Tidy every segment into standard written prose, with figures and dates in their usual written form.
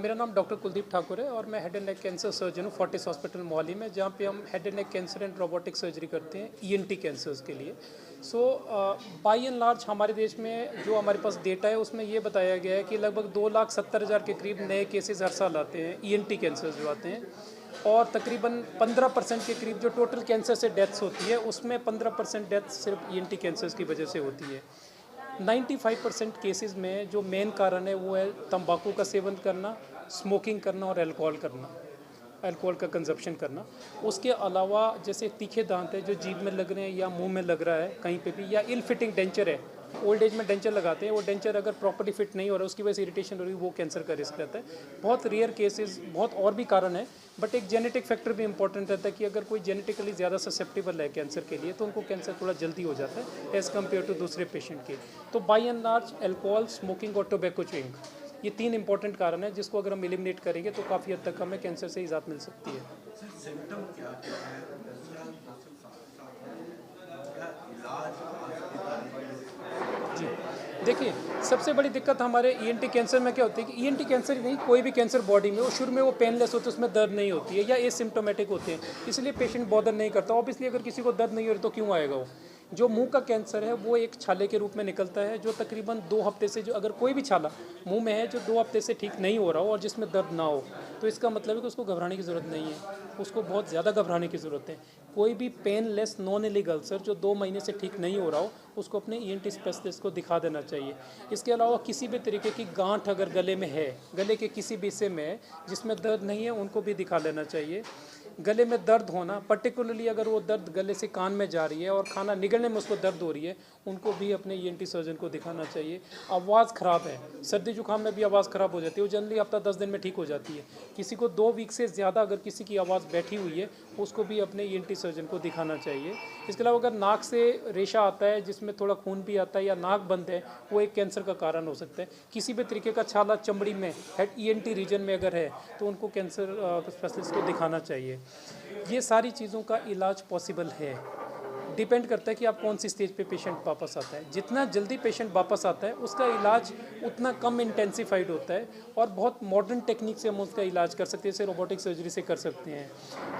मेरा नाम डॉक्टर कुलदीप ठाकुर है और मैं head and neck cancer surgeon हूँ फोर्टिस हॉस्पिटल मोहाली में, जहाँ पे हम head and neck cancer and robotic surgery करते हैं ईएनटी कैंसर्स के लिए। सो बाई एंड लार्ज हमारे देश में जो हमारे पास डेटा है उसमें ये बताया गया है कि लगभग 2,70,000 के करीब नए केसेस हर साल आते हैं ईएनटी कैंसर्स जो आते हैं, और तकरीबन 15% के करीब जो टोटल कैंसर से डेथ्स होती है उसमें 15% डेथ सिर्फ ईएनटी कैंसर्स की वजह से होती है। 95% केसेस में जो मेन कारण है वो है तंबाकू का सेवन करना, स्मोकिंग करना और अल्कोहल करना, अल्कोहल का कंजप्शन करना। उसके अलावा जैसे तीखे दांत है जो जीभ में लग रहे हैं या मुंह में लग रहा है कहीं पे भी, या इल फिटिंग डेंचर है, ओल्ड एज में डेंचर लगाते हैं, वो डेंचर अगर प्रॉपर्ली फिट नहीं हो रहा है उसकी वजह से इरिटेशन हो रही है, वो कैंसर का रिस्क रहता है। बहुत रेयर केसेस, बहुत और भी कारण है, बट एक जेनेटिक फैक्टर भी इंपॉर्टेंट रहता है कि अगर कोई जेनेटिकली ज़्यादा ससेप्टेबल है कैंसर के लिए तो उनको कैंसर थोड़ा जल्दी हो जाता है एज़ कम्पेयर टू दूसरे पेशेंट के। तो by and large alcohol, smoking और टोबैको च्यूइंग, ये 3 इंपॉर्टेंट कारण है जिसको अगर हम एलिमिनेट करेंगे तो काफ़ी हद तक हमें कैंसर से इजात मिल सकती है। सिम्टम क्या क्या है, जी देखिए, सबसे बड़ी दिक्कत हमारे ईएनटी कैंसर में क्या होती है कि ईएनटी कैंसर ही नहीं, कोई भी कैंसर बॉडी में वो शुरू में वो पेनलेस होते हैं, उसमें दर्द नहीं होती है या एसिम्प्टोमेटिक होते हैं, इसलिए पेशेंट बॉदर नहीं करता। ऑब्वियसली अगर किसी को दर्द नहीं हो रही तो क्यों आएगा वो। जो मुंह का कैंसर है वो एक छाले के रूप में निकलता है जो तकरीबन 2 हफ्ते से, जो अगर कोई भी छाला मुंह में है जो 2 हफ्ते से ठीक नहीं हो रहा हो और जिसमें दर्द ना हो, तो इसका मतलब है कि उसको घबराने की ज़रूरत नहीं है, उसको बहुत ज़्यादा घबराने की ज़रूरत है। कोई भी पेनलेस नॉन इलिग अल्सर जो 2 महीने से ठीक नहीं हो रहा हो उसको अपने ईएनटी स्पेशलिस्ट को दिखा देना चाहिए। इसके अलावा किसी भी तरीके की गांठ अगर गले में है, गले के किसी भी हिस्से में जिसमें दर्द नहीं है, उनको भी दिखा लेना चाहिए। गले में दर्द होना, पर्टिकुलरली अगर वो दर्द गले से कान में जा रही है और खाना निगलने में उसको दर्द हो रही है, उनको भी अपने ईएनटी सर्जन को दिखाना चाहिए। आवाज़ ख़राब है, सर्दी जुकाम में भी आवाज़ ख़राब हो जाती है, वो जनरली हफ्ता 10 दिन में ठीक हो जाती है। किसी को 2 वीक से ज़्यादा अगर किसी की आवाज़ बैठी हुई है उसको भी अपने ईएनटी सर्जन को दिखाना चाहिए। इसके अलावा अगर नाक से रेशा आता है जिसमें थोड़ा खून भी आता है या नाक बंद है, वो एक कैंसर का कारण हो सकता है। किसी भी तरीके का छाला चमड़ी में हेड ईएनटी रीजन में अगर है तो उनको कैंसर स्पेशलिस्ट को दिखाना चाहिए। ये सारी चीज़ों का इलाज पॉसिबल है, डिपेंड करता है कि आप कौन सी स्टेज पे पेशेंट वापस आता है। जितना जल्दी पेशेंट वापस आता है उसका इलाज उतना कम इंटेंसिफाइड होता है और बहुत मॉडर्न टेक्निक से हम उसका इलाज कर सकते हैं, जैसे रोबोटिक सर्जरी से कर सकते हैं,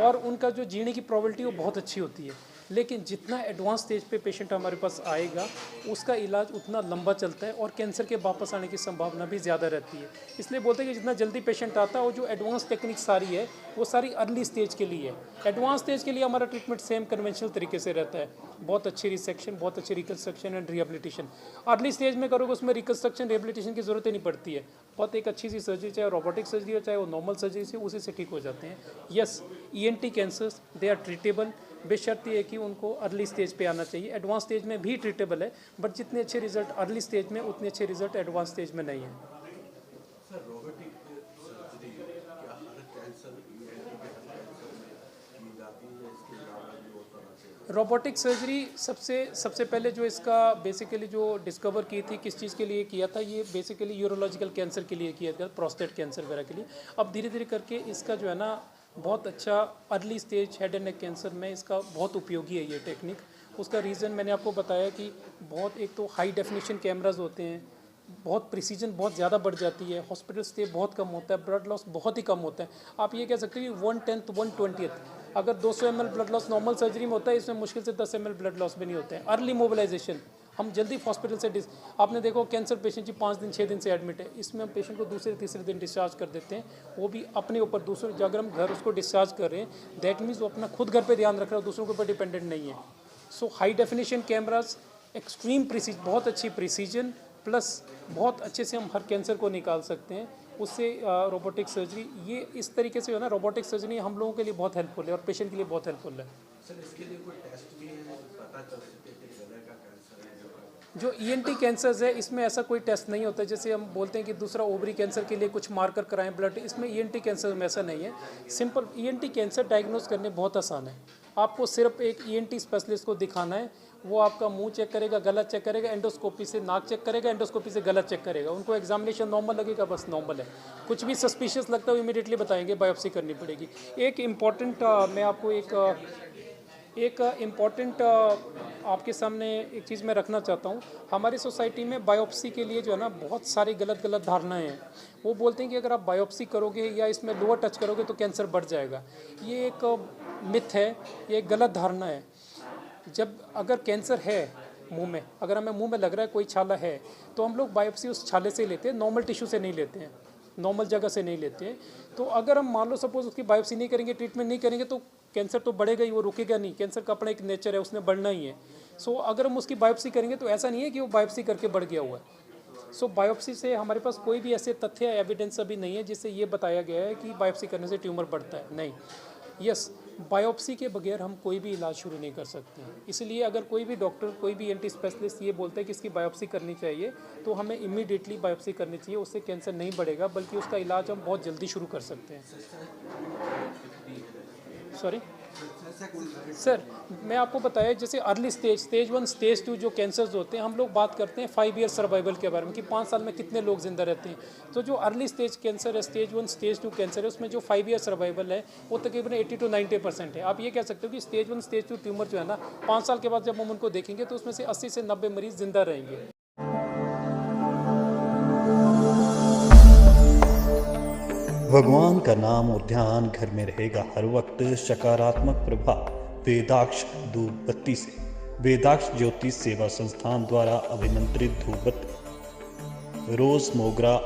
और उनका जो जीने की प्रोबेबिलिटी वो बहुत अच्छी होती है। लेकिन जितना एडवांस स्टेज पे पेशेंट हमारे पास आएगा उसका इलाज उतना लंबा चलता है और कैंसर के वापस आने की संभावना भी ज़्यादा रहती है। इसलिए बोलते हैं कि जितना जल्दी पेशेंट आता है वो जो एडवांस टेक्निक सारी है वो सारी अर्ली स्टेज के लिए है। एडवांस स्टेज के लिए हमारा ट्रीटमेंट सेम कन्वेंशनल तरीके से रहता है, बहुत अच्छी रिसेक्शन, बहुत अच्छी reconstruction and rehabilitation. Early stage में करोगे उसमें रिकन्स्ट्रक्शन रिहेबिलिटेशन की ज़रूरत ही नहीं पड़ती है, बहुत एक अच्छी सी सर्जरी, चाहे रोबोटिक सर्जरी हो चाहे वो नॉर्मल सर्जरी से, उसी से ठीक हो जाते हैं। Yes, ENT cancers they are treatable, बेशर्त ये कि उनको अर्ली स्टेज पे आना चाहिए। एडवांस स्टेज में भी ट्रीटेबल है, बट जितने अच्छे रिजल्ट अर्ली स्टेज में उतने अच्छे रिजल्ट एडवांस स्टेज में नहीं है। सर रोबोटिक सर्जरी क्या हर कैंसर की जाती है, इसके अलावा भी होता है? रोबोटिक सर्जरी सबसे पहले जो इसका बेसिकली जो डिस्कवर की थी, किस चीज़ के लिए किया था, ये बेसिकली यूरोलॉजिकल कैंसर के लिए किया था, प्रोस्टेट कैंसर वगैरह के लिए। अब धीरे धीरे करके इसका जो है ना बहुत अच्छा early stage head and neck cancer में इसका बहुत उपयोगी है ये टेक्निक। उसका रीज़न मैंने आपको बताया कि बहुत, एक तो हाई डेफिनेशन कैमराज होते हैं, बहुत प्रिसीजन बहुत ज़्यादा बढ़ जाती है, हॉस्पिटल स्टे बहुत कम होता है, ब्लड लॉस बहुत ही कम होता है। आप ये कह सकते हैं कि 1/10 1/20 अगर 200 ml blood loss normal surgery में होता है, इसमें मुश्किल से 10 ml ब्लड लॉस भी नहीं होते हैं। अर्ली मोबिलाइजेशन, हम जल्दी हॉस्पिटल से आपने देखो कैंसर पेशेंट जी 5 दिन 6 दिन से एडमिट है, इसमें हम पेशेंट को दूसरे तीसरे दिन डिस्चार्ज कर देते हैं, वो भी अपने ऊपर। दूसरे अगर हम घर उसको डिस्चार्ज कर रहे हैं दैट मीन्स वो अपना खुद घर पे ध्यान रख रहा है, दूसरों के ऊपर डिपेंडेंट नहीं है। So high definition cameras, extreme precision, बहुत अच्छी प्रिसीजन प्लस बहुत अच्छे से हम हर कैंसर को निकाल सकते हैं उससे। रोबोटिक सर्जरी ये इस तरीके से हो ना, रोबोटिक सर्जरी हम लोगों के लिए बहुत हेल्पफुल है और पेशेंट के लिए बहुत हेल्पफुल है। सर इसके लिए कोई टेस्ट भी है पता चल सके कि गले का कैंसर है? जो ईएनटी कैंसर्स है इसमें ऐसा कोई टेस्ट नहीं होता है, जैसे हम बोलते हैं कि दूसरा ओवरी कैंसर के लिए कुछ मार्कर कराएं ब्लड, इसमें ईएनटी कैंसर में ऐसा नहीं है। सिंपल ईएनटी कैंसर डायग्नोज करने बहुत आसान है। आपको सिर्फ एक ईएनटी स्पेशलिस्ट को दिखाना है, वो आपका मुंह चेक करेगा, गला चेक करेगा, एंडोस्कोपी से नाक चेक करेगा, एंडोस्कोपी से गला चेक करेगा, उनको एग्जामिनेशन नॉर्मल लगेगा, बस नॉर्मल है। कुछ भी सस्पिशियस लगता है वो इमीडिएटली बताएंगे, बायोप्सी करनी पड़ेगी। एक इम्पॉर्टेंट मैं आपको एक एक इम्पॉर्टेंट आपके सामने एक चीज़ मैं रखना चाहता हूँ। हमारी सोसाइटी में बायोप्सी के लिए जो है ना बहुत सारी गलत गलत धारणाएं हैं। वो बोलते हैं कि अगर आप बायोप्सी करोगे या इसमें लोअर टच करोगे तो कैंसर बढ़ जाएगा। ये एक मिथ है, ये एक गलत धारणा है। जब अगर कैंसर है मुंह में, अगर हमें मुंह में लग रहा है कोई छाला है, तो हम लोग बायोप्सी उस छाले से लेते हैं, नॉर्मल टिश्यू से नहीं लेते हैं, नॉर्मल जगह से नहीं लेते हैं। तो अगर हम मान लो सपोज उसकी बायोप्सी नहीं करेंगे, ट्रीटमेंट नहीं करेंगे, तो कैंसर तो बढ़ेगा ही, वो रुकेगा नहीं। कैंसर का अपना एक नेचर है, उसने बढ़ना ही है। सो अगर हम उसकी बायोप्सी करेंगे तो ऐसा नहीं है कि वो बायोप्सी करके बढ़ गया हुआ है। सो बायोप्सी से हमारे पास कोई भी ऐसे तथ्य या एविडेंस अभी नहीं है जिससे ये बताया गया है कि बायोप्सी करने से ट्यूमर बढ़ता है। नहीं, यस, बायोप्सी के बगैर हम कोई भी इलाज शुरू नहीं कर सकते हैं। इसलिए अगर कोई भी डॉक्टर, कोई भी एंटी स्पेशलिस्ट ये बोलता है कि इसकी बायोप्सी करनी चाहिए, तो हमें इमीडिएटली बायोप्सी करनी चाहिए। उससे कैंसर नहीं बढ़ेगा, बल्कि उसका इलाज हम बहुत जल्दी शुरू कर सकते हैं। सॉरी सर, मैं आपको बताया जैसे अर्ली स्टेज 1, स्टेज 2 जो कैंसर्स होते हैं, हम लोग बात करते हैं 5 ईयर सर्वाइवल के बारे में कि 5 साल में कितने लोग जिंदा रहते हैं। तो जो अर्ली स्टेज कैंसर है, स्टेज 1, स्टेज 2 कैंसर है, उसमें जो 5 ईयर सर्वाइवल है वो तकरीबन 80 to 90% है। आप ये कह सकते हो कि स्टेज 1, स्टेज 2 ट्यूमर जो है ना, 5 साल के बाद जब हम उनको देखेंगे तो उसमें से 80 से 90 मरीज जिंदा रहेंगे। भगवान का नाम और ध्यान घर में रहेगा हर वक्त। सकारात्मक प्रभाव वेदाक्ष धूप बत्ती से। वेदाक्ष ज्योतिष सेवा संस्थान द्वारा अभिमंत्रित धूप बत्ती रोज मोगरा